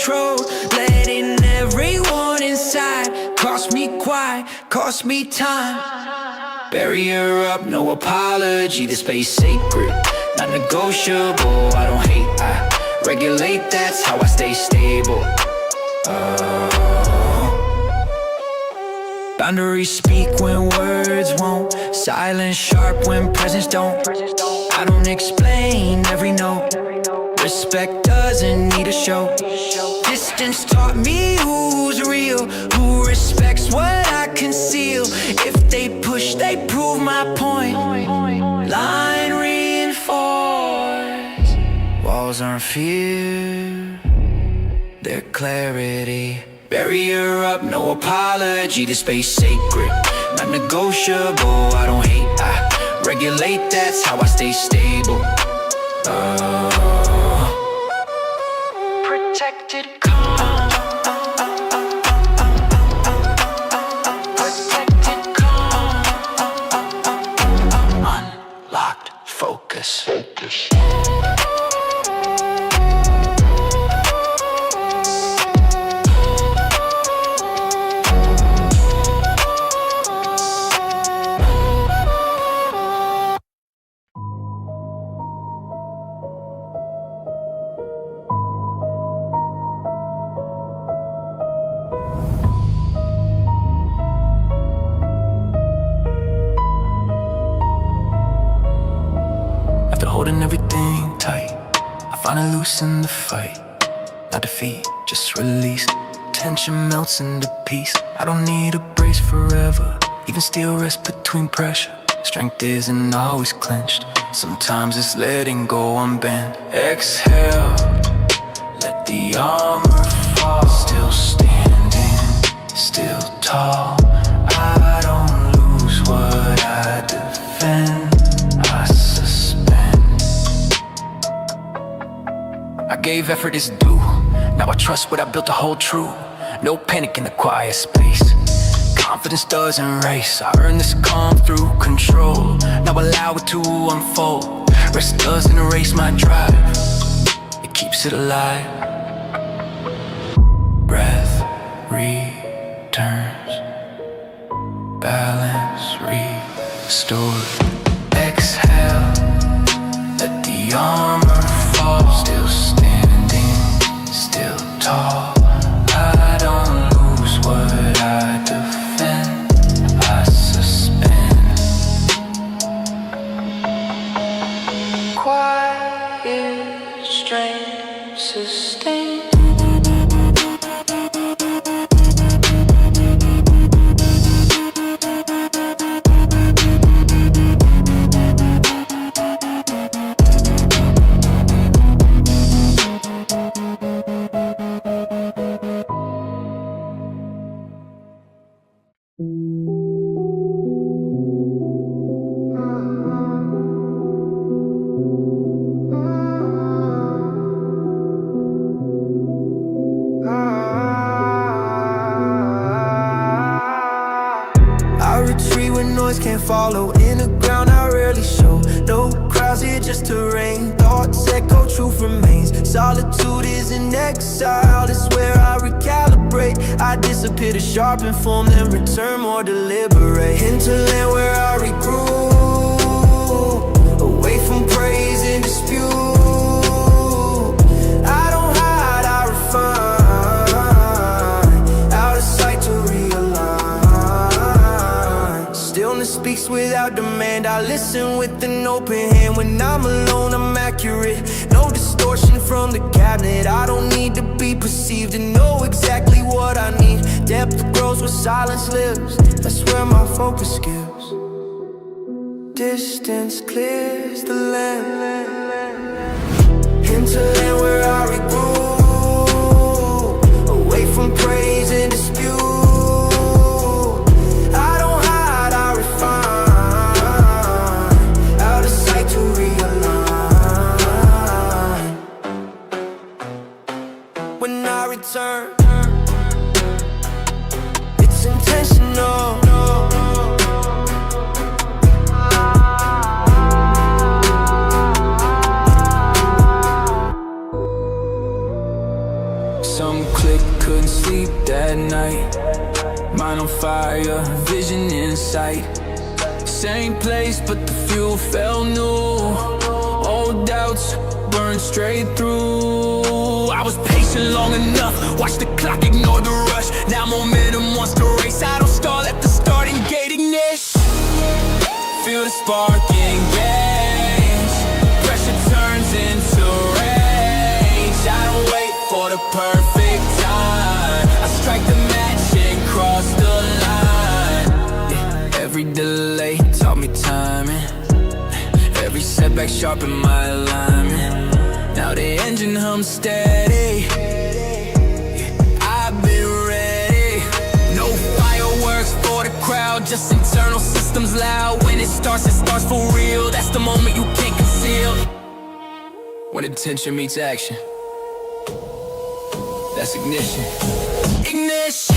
control, letting everyone inside cost me quiet, cost me time. Barrier up, no apology, the space sacred, not negotiable. I don't hate, I regulate, that's how I stay stable. Boundaries speak when words won't, silence sharp when presence don't. I don't explain every note, respect doesn't need a show. Distance taught me who's real, who respects what I conceal. If they push, they prove my point. Line reinforced, walls aren't fear, they're clarity. Barrier up, no apology, the space sacred, not negotiable. I don't hate, I regulate, that's how I stay stable. Protected calm, protected calm, unlocked focus. Holding everything tight, I finally loosen the fight. Not defeat, just release. Tension melts into peace. I don't need a brace forever, even steel rests between pressure. Strength isn't always clenched, sometimes it's letting go unbent. Exhale, let the armor fall. Still standing, still tall. I don't lose what I defend. I I gave effort its due, now I trust what I built to hold true. No panic in the quiet space, confidence doesn't race. I earned this calm through control, now allow it to unfold. Rest doesn't erase my drive, it keeps it alive. Breath returns, balance restored. Exhale, let the armor fall. Still standing, still tall. I don't lose what I defend. I suspend. Quiet strength sustained. Can't follow in the ground, I rarely show. No crowds here, just terrain. Thoughts echo, truth remains. Solitude is an exile, it's where I recalibrate. I disappear to sharpen form, then return more deliberate. Hinterland where I regroup, away from praise and dispute. I don't hide, I refine, out of sight to realign. Stillness speaks without demand, I listen with an open hand. When I'm alone, I'm accurate, no distortion from the cabinet. I don't need to be perceived to know exactly what I need. Depth grows where silence lives, that's where my focus gives. Distance clears the land, hinterland where I regroup, away from praise and dispute. I don't hide, I refine, out of sight to realign. When I return, it's intentional. Some couldn't sleep that night. Mind on fire, vision in sight. Same place, but the fuel felt new. Old doubts burned straight through. I was patient long enough, watch the clock, ignore the rush. Now momentum wants to race. I don't stall at the starting gate, ignition. Feel the spark engage. Pressure turns into rage. I don't wait for the perfect time. I strike the match and cross the line. Yeah, every delay taught me timing. Every setback sharpened my alignment. Now the engine hums steady. I've been ready. No fireworks for the crowd, just internal systems loud. When it starts for real. That's the moment you can't conceal. When attention meets action, that's ignition. Ignition.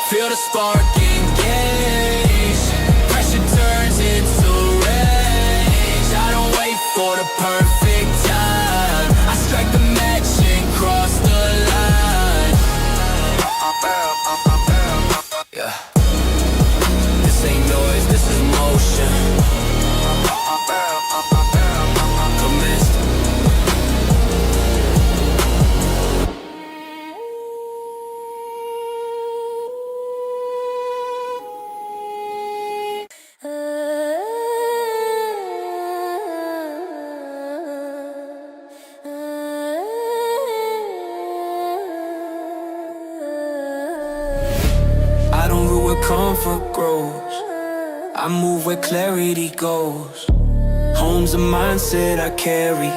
Feel the spark engage. Pressure turns into rage. I don't wait for the perfect time. I strike the match and cross the line. Yeah. This ain't noise, this is motion. Commenced. I don't rule where comfort grows. I move where clarity goes. Home's a mindset I carry.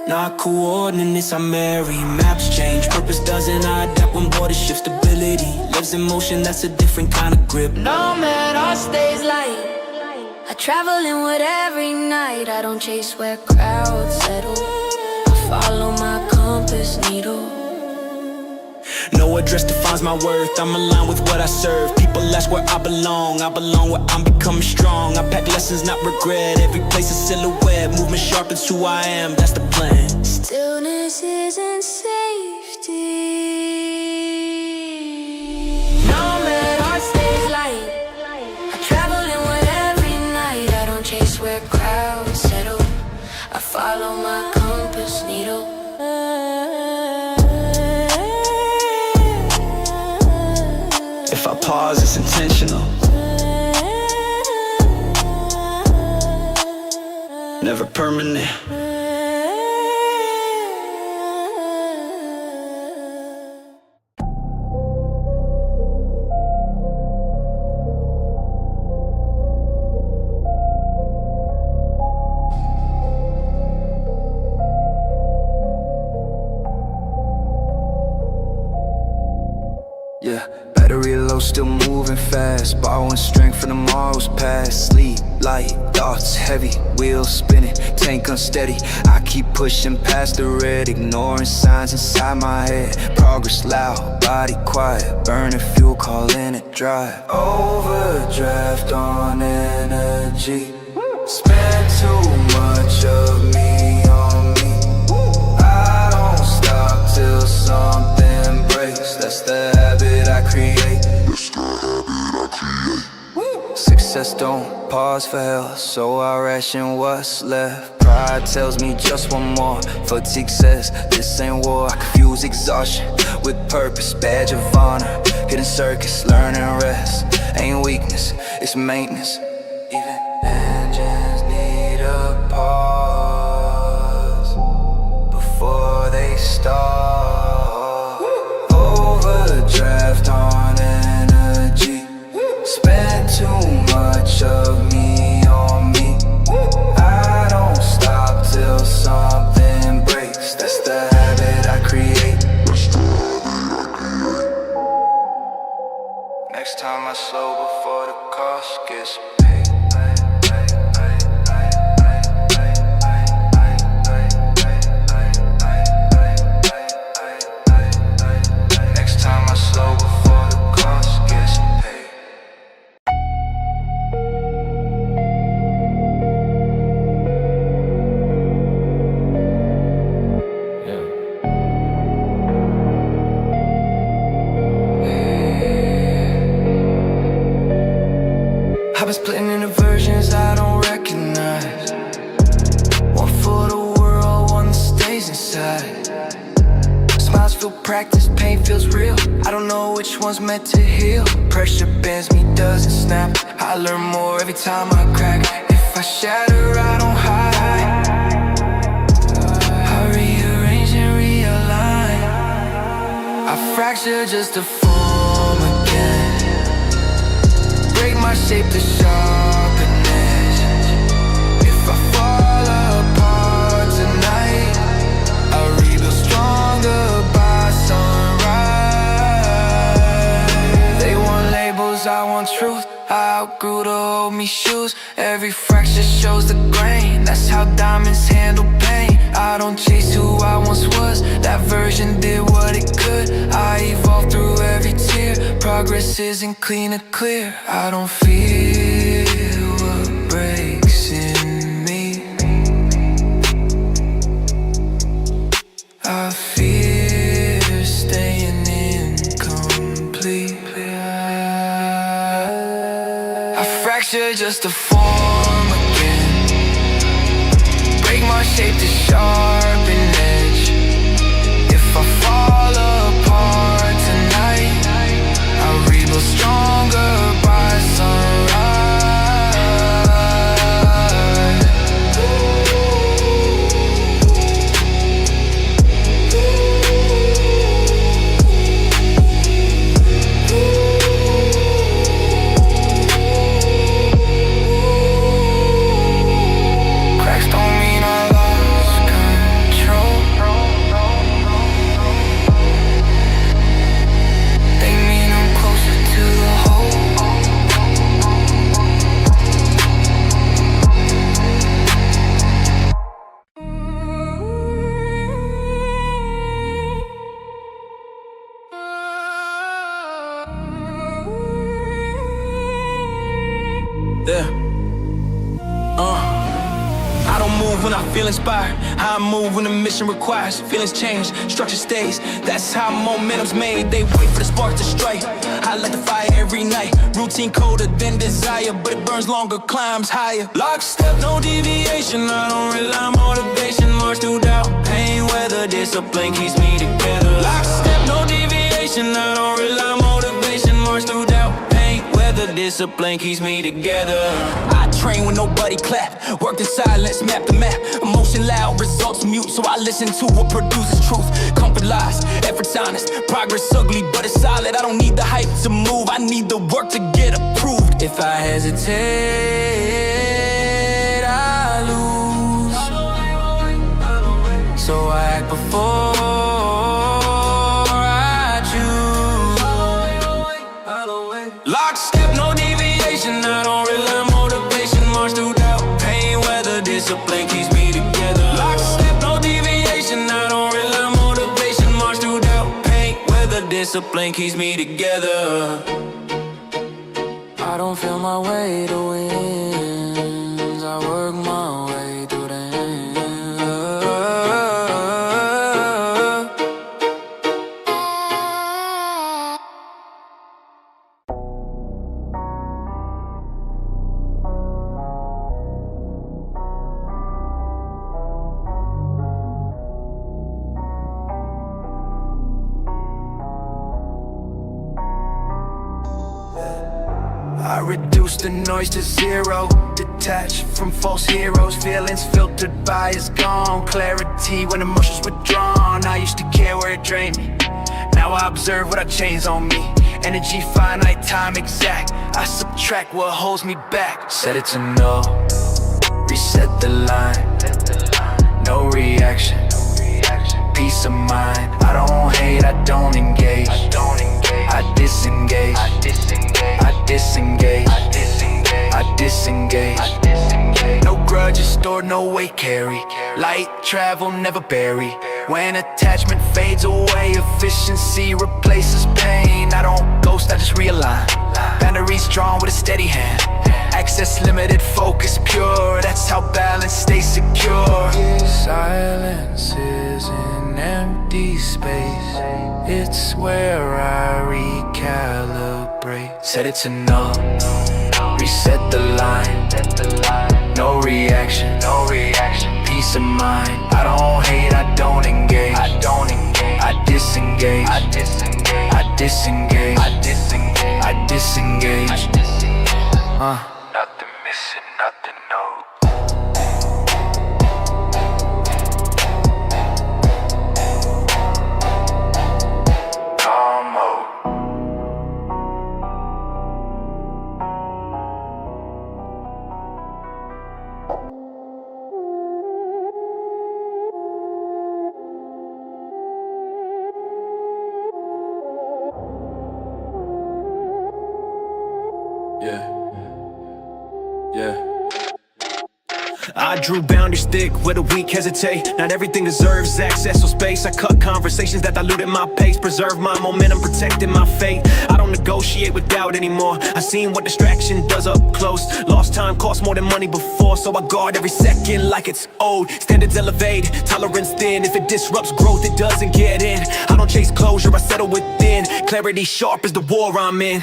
Not coordinates I marry. Maps change, purpose doesn't. I adapt when borders shift. Stability lives in motion, that's a different kind of grip. No matter stays light. I travel inward every night. I don't chase where crowds settle. I follow my compass needle. No address defines my worth. I'm aligned with what I serve. People ask where I belong. I belong where I'm becoming strong. I pack lessons, not regret. Every place a silhouette. Movement sharpens who I am, that's the plan. Stillness isn't safety. No matter stays light. I travel inward every night. I don't chase where crowds settle. I follow my compass needle. If I pause, it's intentional. Never permanent. Yeah, battery low, still moving fast. Borrowing strength from tomorrow's past. Sleep, light, thoughts heavy, wheels spinning, tank unsteady. I keep pushing past the red, ignoring signs inside my head. Progress loud, body quiet, burning fuel, calling it drive. Overdraft on energy. Spend too much of me on me. I don't stop till something breaks. That's the habit I create. Success don't pause for hell, so I ration what's left. Pride tells me just one more. Fatigue says this ain't war. I confuse exhaustion with purpose, badge of honor. Hidden circus, learn and rest. Ain't weakness, it's maintenance. Even engines need a pause before they start. Overdraft on energy. Spend too much of me on me. I don't stop till something breaks. That's the habit I create. Next time I slow before the cost gets paid. Next time I slow before the cost gets paid. practice, pain feels real. I don't know which one's meant to heal. Pressure bends me, doesn't snap. I learn more every time I crack. If I shatter, I don't hide. I rearrange and realign. I fracture just to form again. Break my shape to sharpen edge. If I fall apart tonight, I'll rebuild stronger by sunrise. They want labels, I want truth. I outgrew to hold me shoes. Every fracture shows the grain. That's how diamonds handle pain. I don't chase who I once was. That version did what it could. I evolved through every tear. Progress isn't clean or clear. I don't feel what breaks in me. I fear staying incomplete. I fracture just to form again. Break my shape to sharpen edge. If I fall apart tonight, I'll rebuild stronger by sunrise. Cracks don't mean I lost control. They mean I'm closer to the hole. Yeah. I don't move when I feel inspired. I move when the mission requires. Feelings change, structure stays. That's how momentum's made. They wait for the spark to strike. I light the fire every night. Routine colder than desire, but it burns longer, climbs higher. Lockstep, no deviation. I don't rely on motivation. March through doubt, pain, weather, discipline keeps me together. Lockstep, no deviation. I don't rely on motivation. March through doubt, pain, weather, discipline keeps me together. I train when nobody clap. Worked in silence, map the map. Emotion loud, results mute, so I listen to what produces truth. Comfort lies, effort's honest. Progress ugly, but it's solid. I don't need the hype to move, I need the work to get approved. If I hesitate, I lose. So I act before I choose. Lockstep, no deviation. I don't rely on motivation. March through doubt, pain, weather, discipline keeps me together. Lockstep, no deviation. I don't rely on motivation. March through doubt, pain, weather, discipline keeps me together. I don't feel my way to wins. I work my way through the end. I reduce the noise to zero. Detached from false heroes. Feelings filtered by is gone. Clarity when emotions withdrawn. I used to care where it drained me. Now I observe what I change on me. Energy finite, time exact. I subtract what holds me back. Set it to no. Reset the line. No reaction. Peace of mind. I don't hate, I don't engage. I disengage. I disengage. No grudges stored, no weight carry. Light travel, never bury. When attachment fades away, efficiency replaces pain. I don't ghost, I just realign. Boundaries drawn with a steady hand. Access limited, focus pure. That's how balance stays secure. Silence is an empty space. It's where I recalibrate. Set it to no. Reset the line. No reaction. Peace peace of mind. I don't hate, I don't engage. I disengage. I disengage. Nothing missing, nothing no. Calm mode. Yeah. I drew boundaries thick where the weak hesitate. Not everything deserves access or space. I cut conversations that diluted my pace. Preserve my momentum, protecting my fate. I don't negotiate with doubt anymore. I seen what distraction does up close. Lost time cost more than money before, so I guard every second like it's old. Standards elevate, tolerance thin. If it disrupts growth, it doesn't get in. I don't chase closure, I settle within. Clarity sharp as the war I'm in.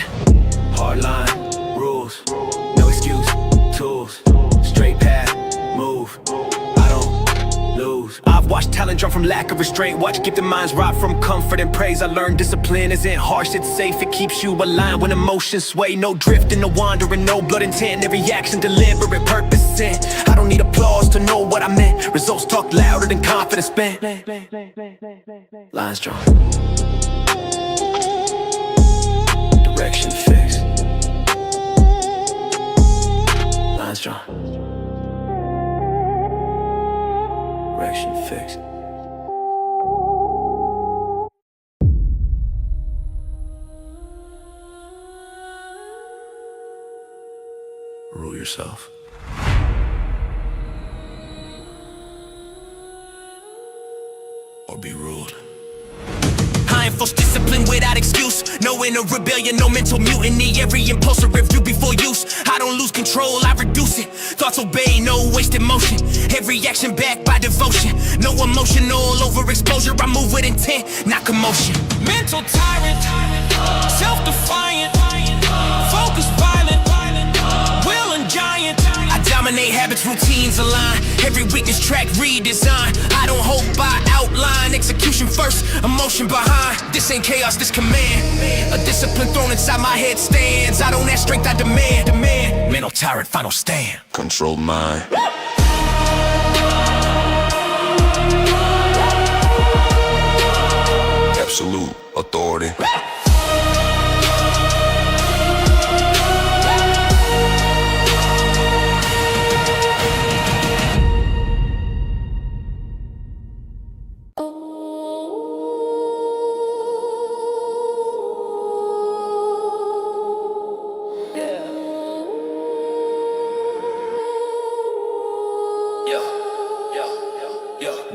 Hard line, rules, no excuse, tools, straight path, move, I don't lose. I've watched talent drum from lack of restraint. Watch gifted minds rot from comfort and praise. I learned discipline isn't harsh, it's safe. It keeps you aligned when emotions sway. No drifting, no wandering, no blood intent. Every action deliberate, purpose in. I don't need applause to know what I meant. Results talk louder than confidence spent. Lines drawn, direction fixed. Lines drawn, direction fixed. Rule yourself. Or be ruled. I enforce discipline without excuse. No inner rebellion, no mental mutiny. Every impulse a review before use. I don't lose control, I reduce it. Thoughts obey, no wasted motion. Every action backed by devotion. No emotional overexposure. I move with intent, not commotion. Mental tyrant, self-defiant, focus violent, will and giant. I dominate habits, routines align. Every weakness track redesign. I don't hold by outline. Execution first, emotion behind. This ain't chaos, this command. A discipline thrown inside my head stands. I don't ask strength, I demand. Mental tyrant, final stand. Control mind. Absolute authority.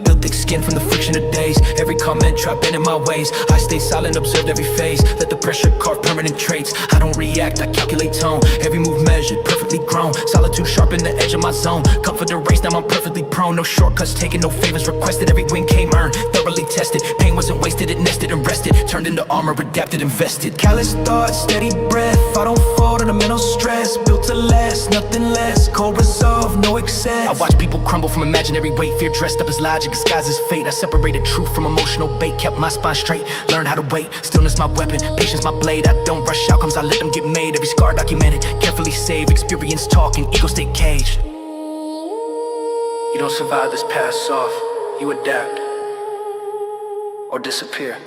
Built thick skin from the friction of days. Every comment tried bending my ways. I stay silent, observed every phase. Let the pressure carve permanent traits. I don't react, I calculate tone. Every move measured, perfectly grown. Solitude sharpen the edge of my zone. Comfort the race, now I'm perfectly prone. No shortcuts taken, no favors requested. Every win came earned, thoroughly tested. Pain wasn't wasted, it nested and rested. Turned into armor, adapted, invested. Callous thoughts, steady breath. I don't fall to the mental stress. Built to last, nothing less. Cold resolve, no excess. I watch people crumble from imaginary weight. Fear dressed up as logic, disguised as fate. I separated truth from emotional bait. Kept my spine straight, learned how to wait. Stillness my weapon, patience my blade. I don't rush outcomes, I let them get made. Every scar documented, carefully saved. Experience talking, ego stay caged. You don't survive this pass off. You adapt or disappear.